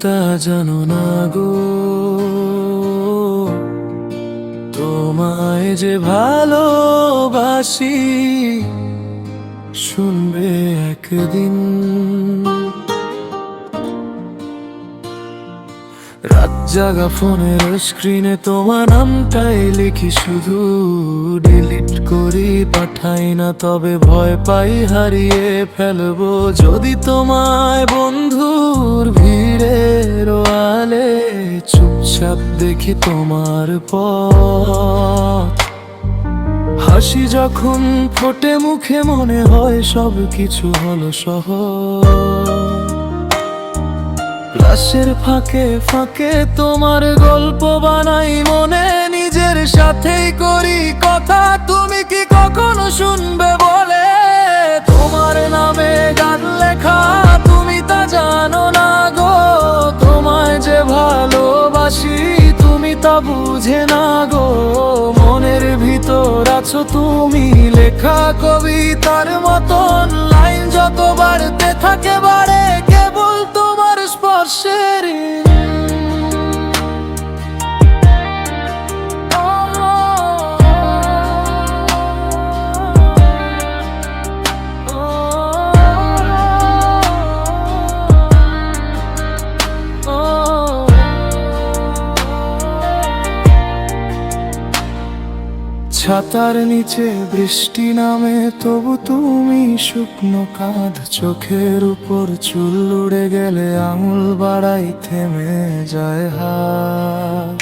তা জানো না গো, তোমায় যে ভালোবাসি শুনবে একদিন। রাত জাগা ফোনের স্ক্রিনে তোমার নামটাই লিখি, শুধু ডিলিট করি পাঠাই না, তবে ভয় পাই হারিয়ে ফেলবো যদি তোমায় বন্ধুর ভিড়ের আলে চুপচাপ দেখি তোমার পথ। হাসি যখন ফোটে মুখে মনে হয় সব কিছু হলো সহজ। ক্লাসের ফাঁকে ফাঁকে তোমার গল্প বানাই মনে, নিজের সাথেই করি কথা, তুমি কি কখনো শুনবে বলে? তোমার নামে গান লেখা তুমি তা জানো না গো, তোমায় যে ভালোবাসি তুমি তা বুঝে না গো। মনের ভিতর আছো তুমি লেখা কবিতার মতন, লাইন যত বাড়তে থাকে বাড়ে কেবল তোমার স্পর্শের। ছাতার নিচে বৃষ্টি নামে তবু তুমি শুকনো কাঁধ, চোখের উপর চুল উড়ে গেলে আঙুল বাড়াই থেমে যায় হাত।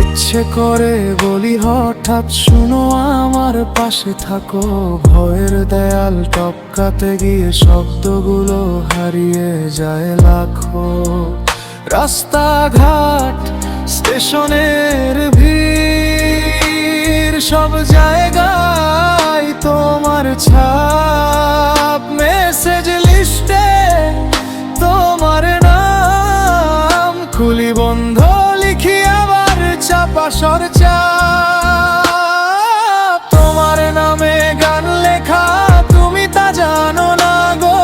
ইচ্ছে করে বলি হঠাৎ শুনো আমার পাশে থাকো, ভয়ের দেয়াল টপকাতে গিয়ে শব্দগুলো হারিয়ে যায় লাখো। রাস্তাঘাট স্টেশনের ভিড় সব জায়গায় তোমার ছাপ, মেসেজ লিস্টে তোমার নাম, খুলি বন্ধ লিখি আবার চাপা সরচাপ। তোমার নামে গান লেখা তুমি তা জানো না গো,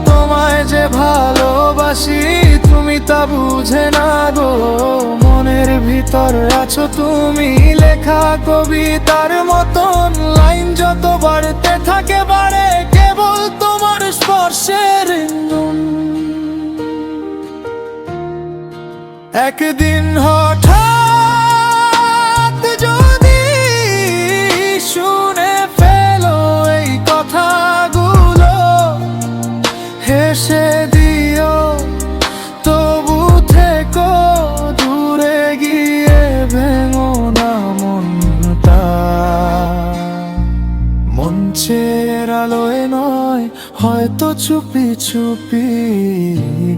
তোমায় যে ভালোবাসি তুমি তা বুঝে না গো। মনের ভিতর আছো তুমি লেখা কবিতার মতন, লাইন যত বাড়তে থাকে বাড়ে কেবল তোমার স্পর্শের ইন্ধন। একদিন হঠাৎ যদি শুনে ফেলো এই কথাগুলো, হেসে দিও তবু থেকো দূরে গিয়ে ভেঙো না মনটা। মঞ্চের আলোয় নয় হয়তো চুপি চুপি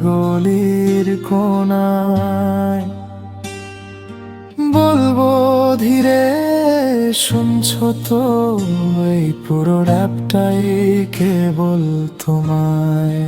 গলির কোনায় বলবো ধীরে, শুনছো তো এই পুরো র্যাপটাই কেবল তোমায়।